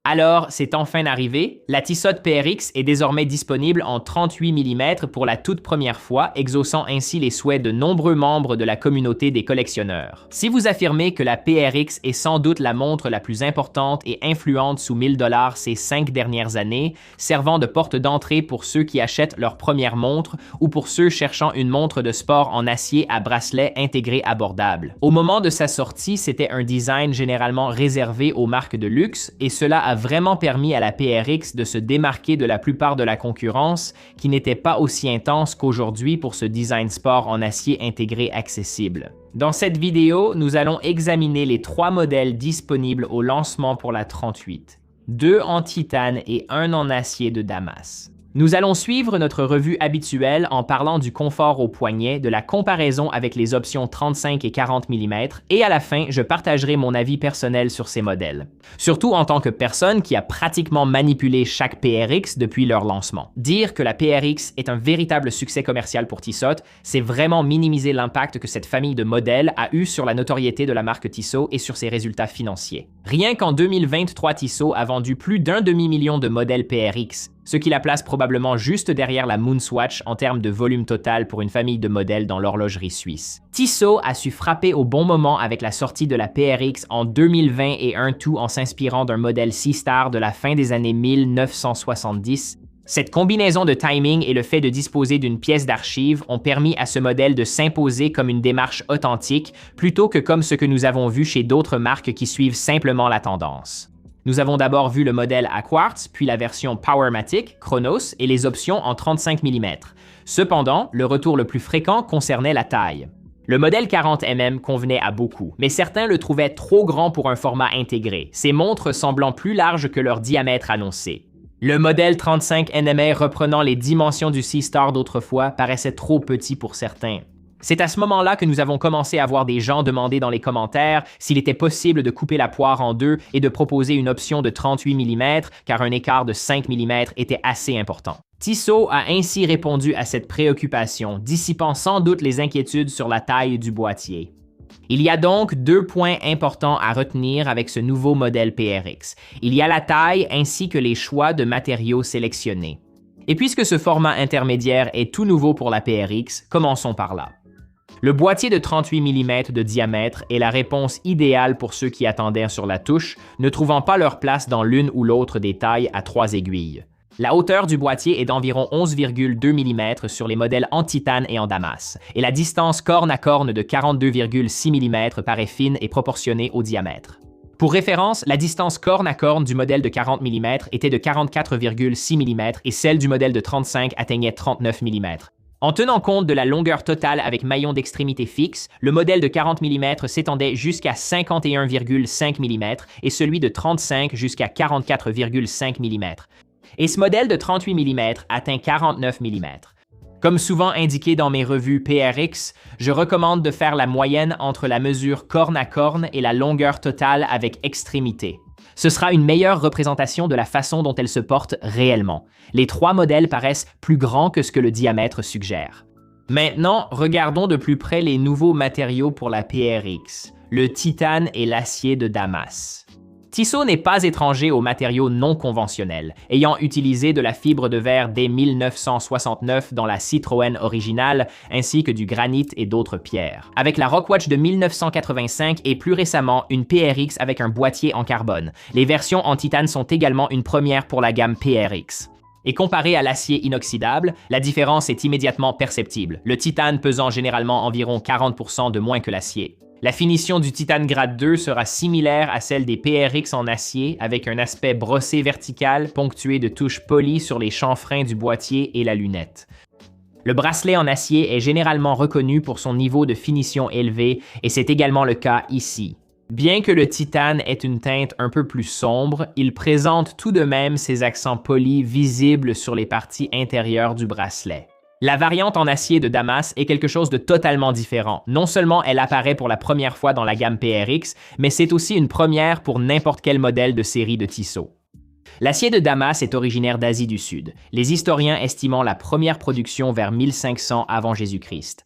Alors, c'est enfin arrivé, la Tissot PRX est désormais disponible en 38 mm pour la toute première fois, exaucant ainsi les souhaits de nombreux membres de la communauté des collectionneurs. Si vous affirmez que la PRX est sans doute la montre la plus importante et influente sous 1000 $ ces 5 dernières années, servant de porte d'entrée pour ceux qui achètent leur première montre ou pour ceux cherchant une montre de sport en acier à bracelet intégré abordable. Au moment de sa sortie, c'était un design généralement réservé aux marques de luxe et cela a vraiment permis à la PRX de se démarquer de la plupart de la concurrence qui n'était pas aussi intense qu'aujourd'hui pour ce design sport en acier intégré accessible. Dans cette vidéo, nous allons examiner les 3 modèles disponibles au lancement pour la 38, 2 en titane et 1 en acier de Damas. Nous allons suivre notre revue habituelle en parlant du confort au poignet, de la comparaison avec les options 35 et 40 mm, et à la fin, je partagerai mon avis personnel sur ces modèles. Surtout en tant que personne qui a pratiquement manipulé chaque PRX depuis leur lancement. Dire que la PRX est un véritable succès commercial pour Tissot, c'est vraiment minimiser l'impact que cette famille de modèles a eu sur la notoriété de la marque Tissot et sur ses résultats financiers. Rien qu'en 2023, Tissot a vendu plus d'1 demi-million de modèles PRX, ce qui la place probablement juste derrière la Moonswatch en termes de volume total pour une famille de modèles dans l'horlogerie suisse. Tissot a su frapper au bon moment avec la sortie de la PRX en 2020 et un tout en s'inspirant d'un modèle Seastar de la fin des années 1970. Cette combinaison de timing et le fait de disposer d'une pièce d'archive ont permis à ce modèle de s'imposer comme une démarche authentique plutôt que comme ce que nous avons vu chez d'autres marques qui suivent simplement la tendance. Nous avons d'abord vu le modèle à quartz, puis la version Powermatic, Chronos, et les options en 35 mm. Cependant, le retour le plus fréquent concernait la taille. Le modèle 40 mm convenait à beaucoup, mais certains le trouvaient trop grand pour un format intégré, ces montres semblant plus larges que leur diamètre annoncé. Le modèle 35 NMA reprenant les dimensions du Seastar d'autrefois paraissait trop petit pour certains. C'est à ce moment-là que nous avons commencé à voir des gens demander dans les commentaires s'il était possible de couper la poire en deux et de proposer une option de 38 mm car un écart de 5 mm était assez important. Tissot a ainsi répondu à cette préoccupation, dissipant sans doute les inquiétudes sur la taille du boîtier. Il y a donc 2 points importants à retenir avec ce nouveau modèle PRX. Il y a la taille ainsi que les choix de matériaux sélectionnés. Et puisque ce format intermédiaire est tout nouveau pour la PRX, commençons par là. Le boîtier de 38 mm de diamètre est la réponse idéale pour ceux qui attendaient sur la touche, ne trouvant pas leur place dans l'une ou l'autre des tailles à 3 aiguilles. La hauteur du boîtier est d'environ 11,2 mm sur les modèles en titane et en damas, et la distance corne à corne de 42,6 mm paraît fine et proportionnée au diamètre. Pour référence, la distance corne à corne du modèle de 40 mm était de 44,6 mm et celle du modèle de 35 atteignait 39 mm. En tenant compte de la longueur totale avec maillon d'extrémité fixe, le modèle de 40 mm s'étendait jusqu'à 51,5 mm et celui de 35 jusqu'à 44,5 mm. Et ce modèle de 38 mm atteint 49 mm. Comme souvent indiqué dans mes revues PRX, je recommande de faire la moyenne entre la mesure corne à corne et la longueur totale avec extrémité. Ce sera une meilleure représentation de la façon dont elle se porte réellement. Les 3 modèles paraissent plus grands que ce que le diamètre suggère. Maintenant, regardons de plus près les nouveaux matériaux pour la PRX, le titane et l'acier de Damas. Tissot n'est pas étranger aux matériaux non conventionnels, ayant utilisé de la fibre de verre dès 1969 dans la Citroën originale, ainsi que du granit et d'autres pierres. Avec la Rockwatch de 1985 et plus récemment une PRX avec un boîtier en carbone. Les versions en titane sont également une première pour la gamme PRX. Et comparé à l'acier inoxydable, la différence est immédiatement perceptible, le titane pesant généralement environ 40% de moins que l'acier. La finition du titane grade 2 sera similaire à celle des PRX en acier avec un aspect brossé vertical ponctué de touches polies sur les chanfreins du boîtier et la lunette. Le bracelet en acier est généralement reconnu pour son niveau de finition élevé et c'est également le cas ici. Bien que le titane ait une teinte un peu plus sombre, il présente tout de même ses accents polis visibles sur les parties intérieures du bracelet. La variante en acier de Damas est quelque chose de totalement différent. Non seulement elle apparaît pour la première fois dans la gamme PRX, mais c'est aussi une première pour n'importe quel modèle de série de Tissot. L'acier de Damas est originaire d'Asie du Sud, les historiens estimant la première production vers 1500 avant Jésus-Christ.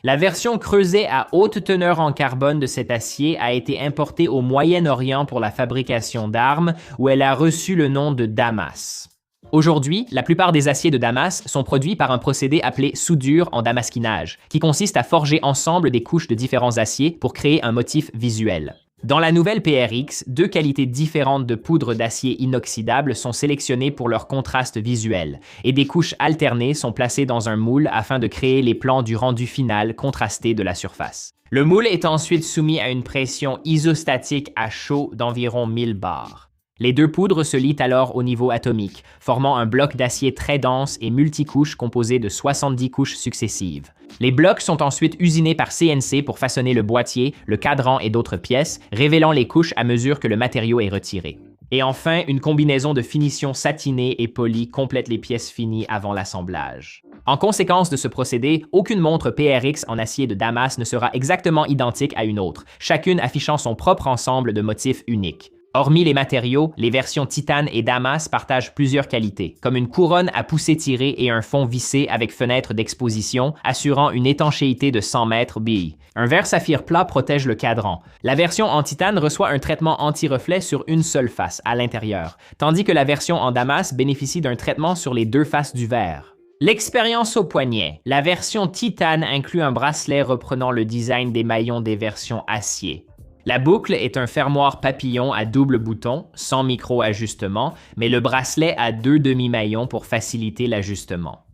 La version creusée à haute teneur en carbone de cet acier a été importée au Moyen-Orient pour la fabrication d'armes, où elle a reçu le nom de Damas. Aujourd'hui, la plupart des aciers de Damas sont produits par un procédé appelé soudure en damasquinage, qui consiste à forger ensemble des couches de différents aciers pour créer un motif visuel. Dans la nouvelle PRX, deux qualités différentes de poudre d'acier inoxydable sont sélectionnées pour leur contraste visuel, et des couches alternées sont placées dans un moule afin de créer les plans du rendu final contrasté de la surface. Le moule est ensuite soumis à une pression isostatique à chaud d'environ 1000 bars. Les deux poudres se lient alors au niveau atomique, formant un bloc d'acier très dense et multicouche composé de 70 couches successives. Les blocs sont ensuite usinés par CNC pour façonner le boîtier, le cadran et d'autres pièces, révélant les couches à mesure que le matériau est retiré. Et enfin, une combinaison de finitions satinées et polies complète les pièces finies avant l'assemblage. En conséquence de ce procédé, aucune montre PRX en acier de Damas ne sera exactement identique à une autre, chacune affichant son propre ensemble de motifs uniques. Hormis les matériaux, les versions titane et Damas partagent plusieurs qualités, comme une couronne à poussée tirée et un fond vissé avec fenêtre d'exposition, assurant une étanchéité de 100 mètres BI. Un verre saphir plat protège le cadran. La version en titane reçoit un traitement anti-reflet sur une seule face, à l'intérieur, tandis que la version en Damas bénéficie d'un traitement sur les deux faces du verre. L'expérience au poignet. La version titane inclut un bracelet reprenant le design des maillons des versions acier. La boucle est un fermoir papillon à double bouton, sans micro-ajustement, mais le bracelet a 2 demi-maillons pour faciliter l'ajustement.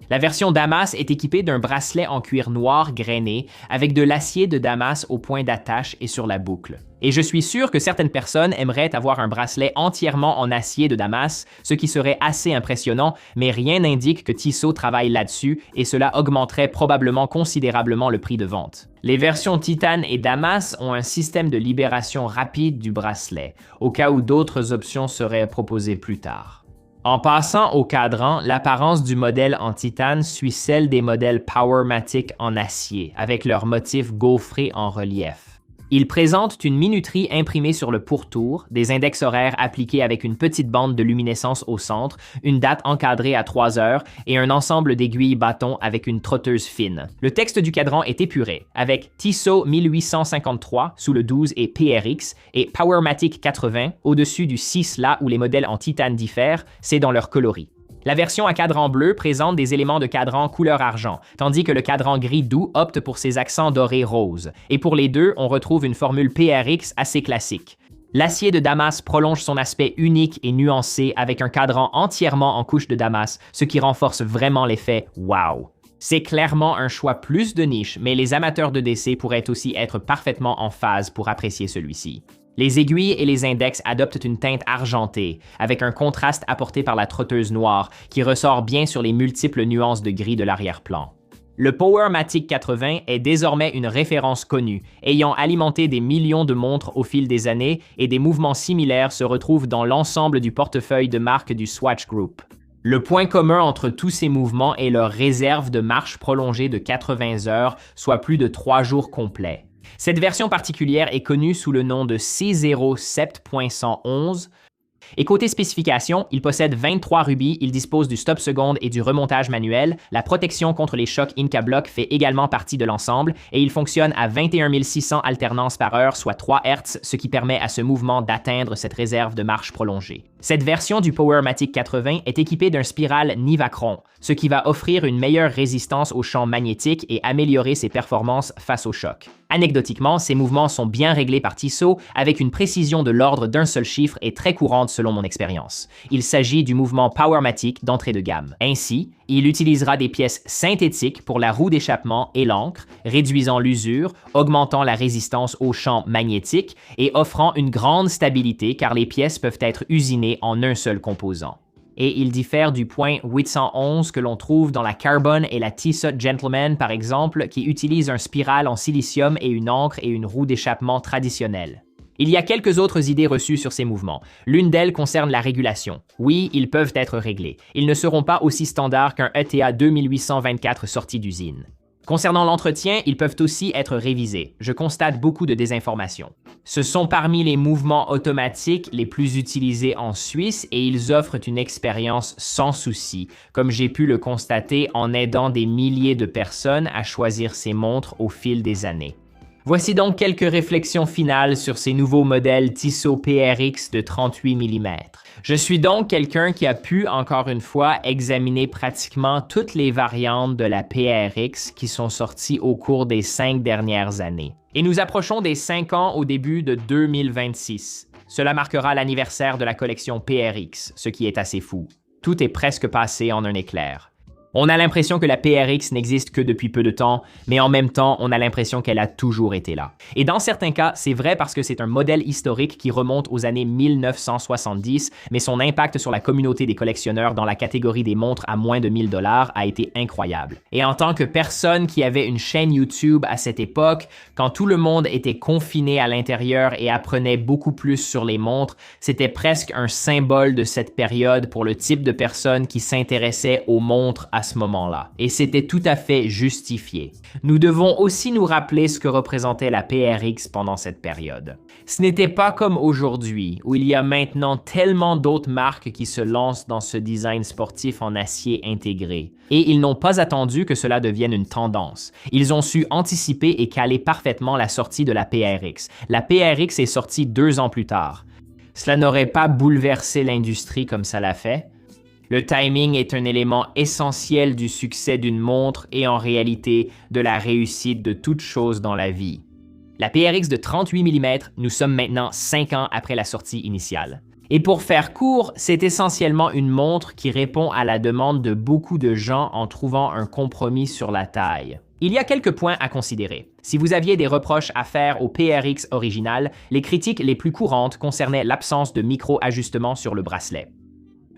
La version Damas est équipée d'un bracelet en cuir noir grainé avec de l'acier de Damas au point d'attache et sur la boucle. Et je suis sûr que certaines personnes aimeraient avoir un bracelet entièrement en acier de Damas, ce qui serait assez impressionnant, mais rien n'indique que Tissot travaille là-dessus et cela augmenterait probablement considérablement le prix de vente. Les versions Titane et Damas ont un système de libération rapide du bracelet, au cas où d'autres options seraient proposées plus tard. En passant au cadran, l'apparence du modèle en titane suit celle des modèles Powermatic en acier, avec leurs motifs gaufrés en relief. Ils présentent une minuterie imprimée sur le pourtour, des index horaires appliqués avec une petite bande de luminescence au centre, une date encadrée à 3 heures et un ensemble d'aiguilles bâtons avec une trotteuse fine. Le texte du cadran est épuré, avec Tissot 1853 sous le 12 et PRX et Powermatic 80 au-dessus du 6 là où les modèles en titane diffèrent, c'est dans leur coloris. La version à cadran bleu présente des éléments de cadran couleur argent, tandis que le cadran gris doux opte pour ses accents dorés roses. Et pour les deux, on retrouve une formule PRX assez classique. L'acier de Damas prolonge son aspect unique et nuancé avec un cadran entièrement en couche de Damas, ce qui renforce vraiment l'effet « wow ». C'est clairement un choix plus de niche, mais les amateurs de DC pourraient aussi être parfaitement en phase pour apprécier celui-ci. Les aiguilles et les index adoptent une teinte argentée, avec un contraste apporté par la trotteuse noire, qui ressort bien sur les multiples nuances de gris de l'arrière-plan. Le Powermatic 80 est désormais une référence connue, ayant alimenté des millions de montres au fil des années et des mouvements similaires se retrouvent dans l'ensemble du portefeuille de marque du Swatch Group. Le point commun entre tous ces mouvements est leur réserve de marche prolongée de 80 heures, soit plus de 3 jours complets. Cette version particulière est connue sous le nom de C07.111. Et côté spécification, il possède 23 rubis, il dispose du stop seconde et du remontage manuel. La protection contre les chocs Inca Block fait également partie de l'ensemble et il fonctionne à 21 600 alternances par heure, soit 3 Hz, ce qui permet à ce mouvement d'atteindre cette réserve de marche prolongée. Cette version du Powermatic 80 est équipée d'un spiral Nivacron, ce qui va offrir une meilleure résistance aux champs magnétiques et améliorer ses performances face aux chocs. Anecdotiquement, ces mouvements sont bien réglés par Tissot avec une précision de l'ordre d'un seul chiffre et très courante selon mon expérience. Il s'agit du mouvement Powermatic d'entrée de gamme. Ainsi, il utilisera des pièces synthétiques pour la roue d'échappement et l'encre, réduisant l'usure, augmentant la résistance aux champs magnétiques et offrant une grande stabilité car les pièces peuvent être usinées en un seul composant. Et il diffère du point 811 que l'on trouve dans la Carbon et la Tissot Gentleman par exemple, qui utilisent un spiral en silicium et une encre et une roue d'échappement traditionnelle. Il y a quelques autres idées reçues sur ces mouvements. L'une d'elles concerne la régulation. Oui, ils peuvent être réglés. Ils ne seront pas aussi standards qu'un ETA 2824 sorti d'usine. Concernant l'entretien, ils peuvent aussi être révisés. Je constate beaucoup de désinformation. Ce sont parmi les mouvements automatiques les plus utilisés en Suisse et ils offrent une expérience sans souci, comme j'ai pu le constater en aidant des milliers de personnes à choisir ces montres au fil des années. Voici donc quelques réflexions finales sur ces nouveaux modèles Tissot PRX de 38 mm. Je suis donc quelqu'un qui a pu, encore une fois, examiner pratiquement toutes les variantes de la PRX qui sont sorties au cours des 5 dernières années. Et nous approchons des 5 ans au début de 2026. Cela marquera l'anniversaire de la collection PRX, ce qui est assez fou. Tout est presque passé en un éclair. On a l'impression que la PRX n'existe que depuis peu de temps, mais en même temps, on a l'impression qu'elle a toujours été là. Et dans certains cas, c'est vrai parce que c'est un modèle historique qui remonte aux années 1970, mais son impact sur la communauté des collectionneurs dans la catégorie des montres à moins de 1000 $ a été incroyable. Et en tant que personne qui avait une chaîne YouTube à cette époque, quand tout le monde était confiné à l'intérieur et apprenait beaucoup plus sur les montres, c'était presque un symbole de cette période pour le type de personnes qui s'intéressaient aux montres à ce moment-là. Et c'était tout à fait justifié. Nous devons aussi nous rappeler ce que représentait la PRX pendant cette période. Ce n'était pas comme aujourd'hui, où il y a maintenant tellement d'autres marques qui se lancent dans ce design sportif en acier intégré. Et ils n'ont pas attendu que cela devienne une tendance. Ils ont su anticiper et caler parfaitement la sortie de la PRX. La PRX est sortie 2 ans plus tard. Cela n'aurait pas bouleversé l'industrie comme ça l'a fait. Le timing est un élément essentiel du succès d'une montre et en réalité de la réussite de toute chose dans la vie. La PRX de 38 mm, nous sommes maintenant 5 ans après la sortie initiale. Et pour faire court, c'est essentiellement une montre qui répond à la demande de beaucoup de gens en trouvant un compromis sur la taille. Il y a quelques points à considérer. Si vous aviez des reproches à faire au PRX original, les critiques les plus courantes concernaient l'absence de micro-ajustement sur le bracelet.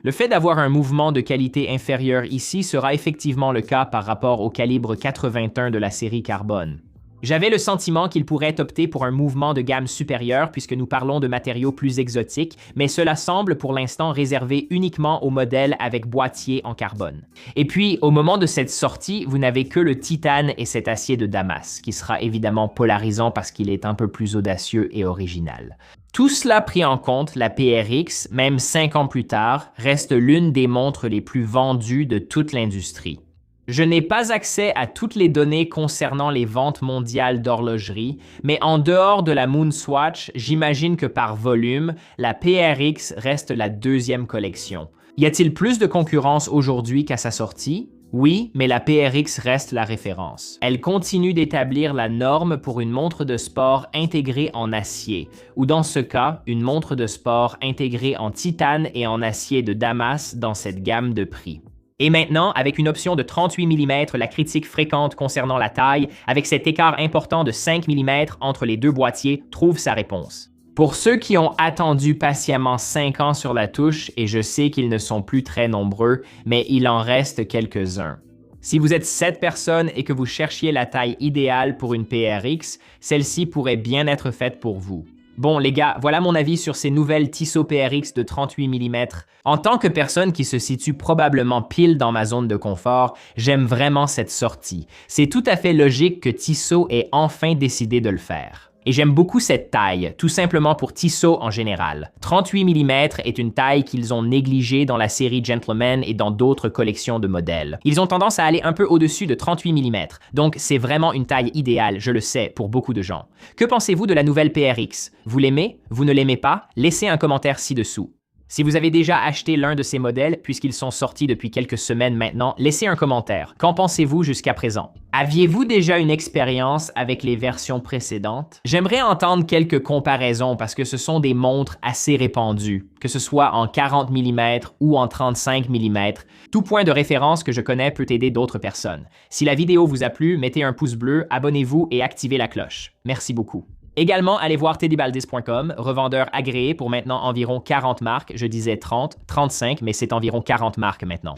Le fait d'avoir un mouvement de qualité inférieure ici sera effectivement le cas par rapport au calibre 81 de la série Carbone. J'avais le sentiment qu'il pourrait opter pour un mouvement de gamme supérieur puisque nous parlons de matériaux plus exotiques, mais cela semble pour l'instant réservé uniquement aux modèles avec boîtier en carbone. Et puis, au moment de cette sortie, vous n'avez que le titane et cet acier de Damas, qui sera évidemment polarisant parce qu'il est un peu plus audacieux et original. Tout cela pris en compte, la PRX, même 5 ans plus tard, reste l'une des montres les plus vendues de toute l'industrie. Je n'ai pas accès à toutes les données concernant les ventes mondiales d'horlogerie, mais en dehors de la Moonswatch, j'imagine que par volume, la PRX reste la 2e collection. Y a-t-il plus de concurrence aujourd'hui qu'à sa sortie? Oui, mais la PRX reste la référence. Elle continue d'établir la norme pour une montre de sport intégrée en acier, ou dans ce cas, une montre de sport intégrée en titane et en acier de Damas dans cette gamme de prix. Et maintenant, avec une option de 38 mm, la critique fréquente concernant la taille, avec cet écart important de 5 mm entre les 2 boîtiers, trouve sa réponse. Pour ceux qui ont attendu patiemment 5 ans sur la touche, et je sais qu'ils ne sont plus très nombreux, mais il en reste quelques-uns. Si vous êtes 7 personnes et que vous cherchiez la taille idéale pour une PRX, celle-ci pourrait bien être faite pour vous. Bon les gars, voilà mon avis sur ces nouvelles Tissot PRX de 38 mm. En tant que personne qui se situe probablement pile dans ma zone de confort, j'aime vraiment cette sortie. C'est tout à fait logique que Tissot ait enfin décidé de le faire. Et j'aime beaucoup cette taille, tout simplement pour Tissot en général. 38 mm est une taille qu'ils ont négligée dans la série Gentleman et dans d'autres collections de modèles. Ils ont tendance à aller un peu au-dessus de 38 mm, donc c'est vraiment une taille idéale, je le sais, pour beaucoup de gens. Que pensez-vous de la nouvelle PRX? Vous l'aimez? Vous ne l'aimez pas? Laissez un commentaire ci-dessous. Si vous avez déjà acheté l'un de ces modèles, puisqu'ils sont sortis depuis quelques semaines maintenant, laissez un commentaire. Qu'en pensez-vous jusqu'à présent? Aviez-vous déjà une expérience avec les versions précédentes? J'aimerais entendre quelques comparaisons parce que ce sont des montres assez répandues, que ce soit en 40 mm ou en 35 mm. Tout point de référence que je connais peut aider d'autres personnes. Si la vidéo vous a plu, mettez un pouce bleu, abonnez-vous et activez la cloche. Merci beaucoup. Également, allez voir teddybaldis.com, revendeur agréé pour maintenant environ 40 marques. Je disais 30, 35, mais c'est environ 40 marques maintenant.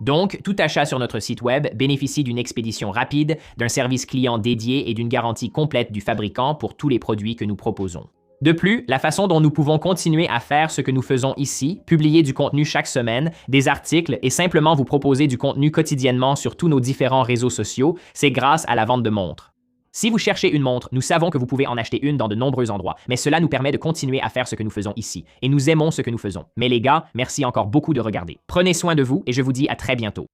Donc, tout achat sur notre site web bénéficie d'une expédition rapide, d'un service client dédié et d'une garantie complète du fabricant pour tous les produits que nous proposons. De plus, la façon dont nous pouvons continuer à faire ce que nous faisons ici, publier du contenu chaque semaine, des articles et simplement vous proposer du contenu quotidiennement sur tous nos différents réseaux sociaux, c'est grâce à la vente de montres. Si vous cherchez une montre, nous savons que vous pouvez en acheter une dans de nombreux endroits, mais cela nous permet de continuer à faire ce que nous faisons ici. Et nous aimons ce que nous faisons. Mais les gars, merci encore beaucoup de regarder. Prenez soin de vous et je vous dis à très bientôt.